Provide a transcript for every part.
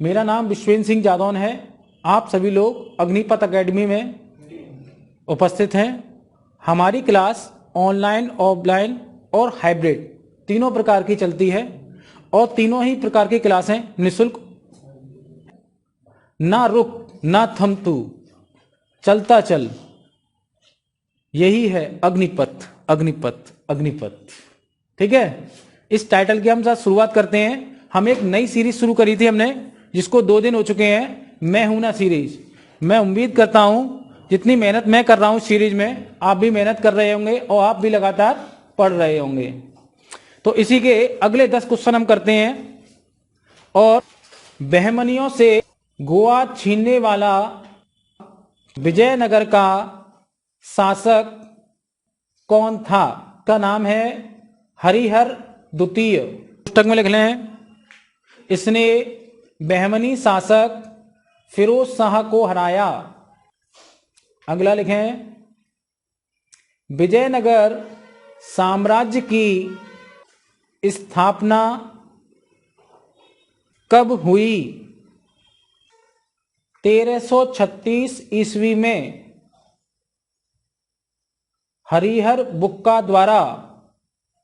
मेरा नाम विश्वेंद्र सिंह जादौन है। आप सभी लोग अग्निपथ एकेडमी में उपस्थित हैं। हमारी क्लास ऑनलाइन, ऑफलाइन और हाइब्रिड तीनों प्रकार की चलती है और तीनों ही प्रकार की क्लासें निःशुल्क। ना रुक ना थम तू, चलता चल, यही है अग्निपथ अग्निपथ अग्निपथ। ठीक है, इस टाइटल की हम साथ शुरुआत करते हैं। हम एक नई सीरीज शुरू करी थी हमने, जिसको 2 दिन हो चुके हैं, मैं हूं ना सीरीज। मैं उम्मीद करता हूं जितनी मेहनत मैं कर रहा हूं सीरीज में, आप भी मेहनत कर रहे होंगे और आप भी लगातार पढ़ रहे होंगे। तो इसी के अगले 10 क्वेश्चन हम करते हैं। और बहमनियों से गोवा छीनने वाला विजयनगर का शासक कौन था? का नाम है हरिहर द्वितीय। पुस्तक में लिख लें, इसने बहमनी शासक फिरोज शाह को हराया। अगला लिखें, विजयनगर साम्राज्य की स्थापना कब हुई? 1336 ईस्वी में हरिहर बुक्का द्वारा।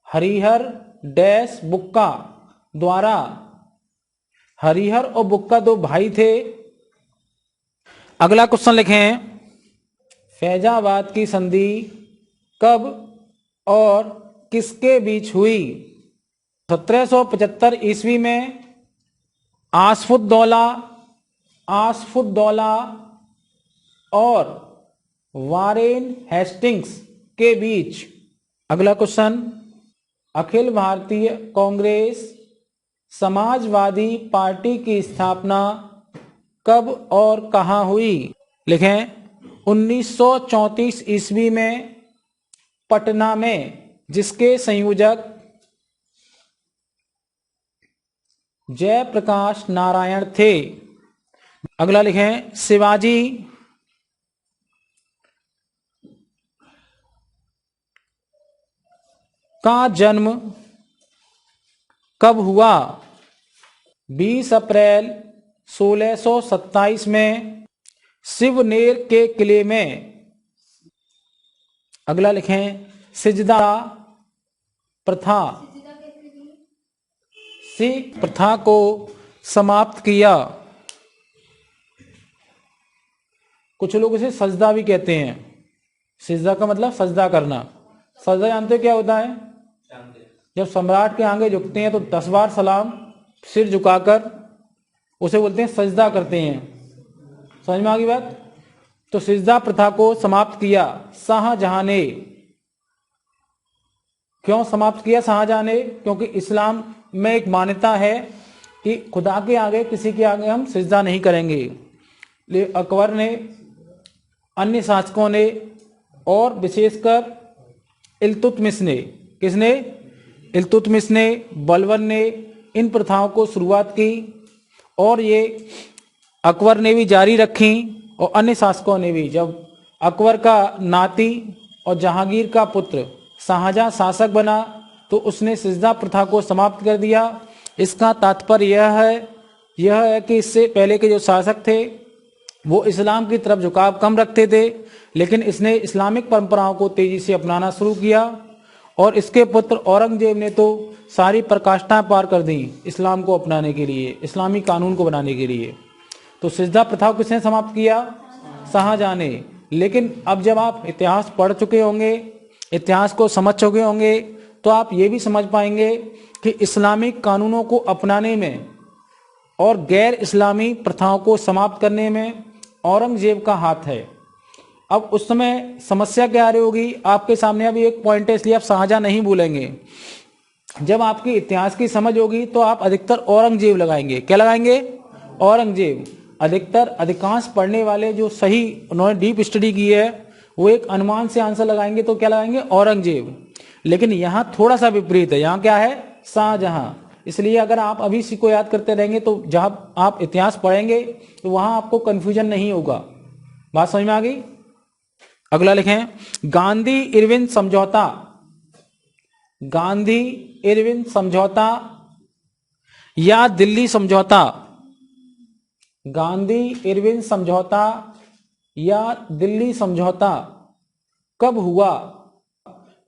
हरिहर डैश बुक्का द्वारा। हरिहर और बुक्का 2 भाई थे। अगला क्वेश्चन लिखें, फैजाबाद की संधि कब और किसके बीच हुई? 1775 ईस्वी में आसफुद्दौला और वारेन हेस्टिंग्स के बीच। अगला क्वेश्चन, अखिल भारतीय कांग्रेस समाजवादी पार्टी की स्थापना कब और कहां हुई? लिखें, 1934 ईस्वी में पटना में, जिसके संयोजक जयप्रकाश नारायण थे। अगला लिखें, शिवाजी का जन्म कब हुआ? 20 अप्रैल 1627 में शिवनेर के किले में। अगला लिखें, सिजदा प्रथा सिख प्रथा को समाप्त किया। कुछ लोग इसे सजदा भी कहते हैं। सिजदा का मतलब सजदा करना। सजदा जानते हो क्या होता है? जब सम्राट के आगे झुकते हैं तो 10 बार सलाम सिर झुकाकर उसे बोलते हैं सजदा करते हैं। समझ में आ गई बात? तो सिजदा प्रथा को समाप्त किया शाहजहां ने। क्यों समाप्त किया शाहजहां ने? क्योंकि इस्लाम में एक मान्यता है कि खुदा के आगे किसी के आगे हम सिजदा नहीं करेंगे। अकबर ने, अन्य शासकों ने और विशेषकर इल्तुतमिश ने, किसने? इल्तुतमिश ने, बलबन ने इन प्रथाओं को शुरुआत की और ये अकबर ने भी जारी रखी और अन्य शासकों ने भी। जब अकबर का नाती और जहांगीर का पुत्र शाहजहां शासक बना तो उसने सिजदा प्रथा को समाप्त कर दिया। इसका तात्पर्य यह है कि इससे पहले के जो शासक थे वो इस्लाम की तरफ झुकाव कम रखते थे, लेकिन इसने इस्लामिक परंपराओं को तेजी से अपनाना शुरू किया और इसके पुत्र औरंगजेब ने तो सारी प्रकाष्ठाएं पार कर दी इस्लाम को अपनाने के लिए, इस्लामी कानून को बनाने के लिए। तो सिजदा प्रथा को किसने समाप्त किया? शाहजहां ने। लेकिन अब जब आप इतिहास पढ़ चुके होंगे, इतिहास को समझ चुके होंगे, तो आप ये भी समझ पाएंगे कि इस्लामिक कानूनों को अपनाने में और गैर इस्लामी प्रथाओं को समाप्त करने में औरंगजेब का हाथ है। अब उस समय समस्या क्या आ रही होगी आपके सामने? अभी एक पॉइंट है, इसलिए आप शाहजहां नहीं भूलेंगे। जब आपकी इतिहास की समझ होगी तो आप अधिकतर औरंगजेब लगाएंगे। क्या लगाएंगे? औरंगजेब। अधिकांश पढ़ने वाले जो सही उन्होंने डीप स्टडी की है वो एक अनुमान से आंसर लगाएंगे, तो क्या लगाएंगे? औरंगजेब। लेकिन यहां थोड़ा सा विपरीत है, यहां क्या है? शाहजहां। इसलिए अगर आप अभी इसी को याद करते रहेंगे तो जहां आप इतिहास पढ़ेंगे तो वहां आपको कंफ्यूजन नहीं होगा। बात समझ में आ गई? अगला लिखें, गांधी इरविन समझौता। गांधी इरविन समझौता या दिल्ली समझौता गांधी इरविन समझौता या दिल्ली समझौता कब हुआ?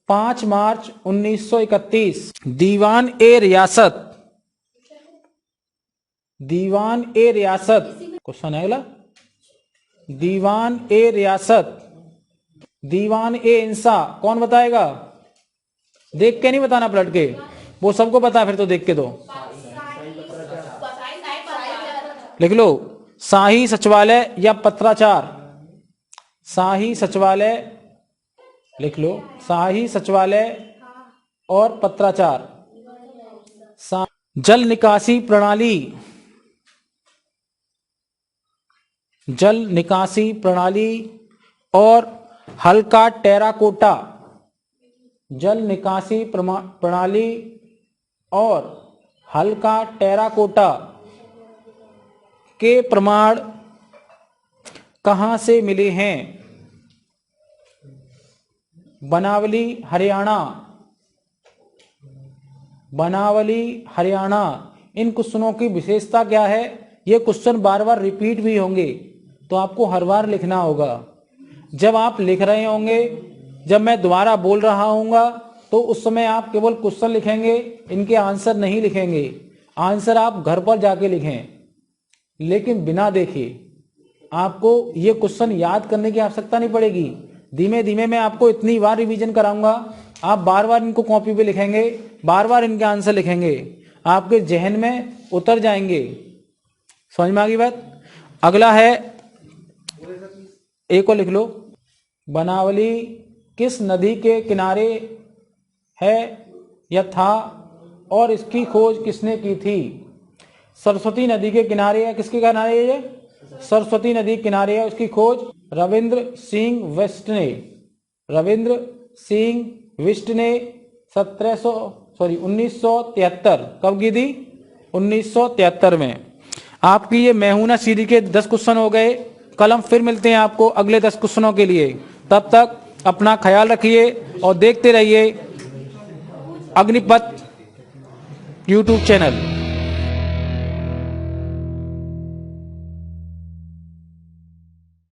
5 मार्च 1931। दीवान ए रियासत, दीवान ए रियासत, क्वेश्चन है अगला। दीवान ए रियासत, दीवान ए इंसा, कौन बताएगा? देख के नहीं बताना, पलट के, वो सबको पता है फिर तो, देख के तो लिख लो। शाही सचिवालय या पत्राचार? शाही सचिवालय लिख लो, शाही सचिवालय और पत्राचार। जल निकासी प्रणाली, जल निकासी प्रणाली और हल्का टेराकोटा, जल निकासी प्रणाली और हल्का टेराकोटा के प्रमाण कहां से मिले हैं? बनावली हरियाणा, बनावली हरियाणा। इन क्वेश्चनों की विशेषता क्या है? ये क्वेश्चन बार बार रिपीट भी होंगे, तो आपको हर बार लिखना होगा। जब आप लिख रहे होंगे, जब मैं दोबारा बोल रहा हूँगा, तो उस समय आप केवल क्वेश्चन लिखेंगे, इनके आंसर नहीं लिखेंगे। आंसर आप घर पर जाके लिखें, लेकिन बिना देखे। आपको ये क्वेश्चन याद करने की आवश्यकता नहीं पड़ेगी। धीमे धीमे मैं आपको इतनी बार रिवीजन कराऊंगा, आप बार बार इनको कॉपी पे लिखेंगे, बार बार इनके आंसर लिखेंगे, आपके जहन में उतर जाएंगे। समझ में आ गई बात? अगला है, एक को लिख लो। बनावली किस नदी के किनारे है या था और इसकी खोज किसने की थी? सरस्वती नदी के किनारे है। किसके किनारे है ये? सरस्वती नदी के किनारे है। उसकी खोज रविंद्र सिंह बिष्ट ने, रविंद्र सिंह बिष्ट ने 1973 कब की थी? 1973 में। आपकी ये मैहूना सीरीज के 10 क्वेश्चन हो गए। कल हम फिर मिलते हैं आपको अगले 10 क्वेश्चनों के लिए। तब तक अपना ख्याल रखिए और देखते रहिए अग्निपथ YouTube चैनल।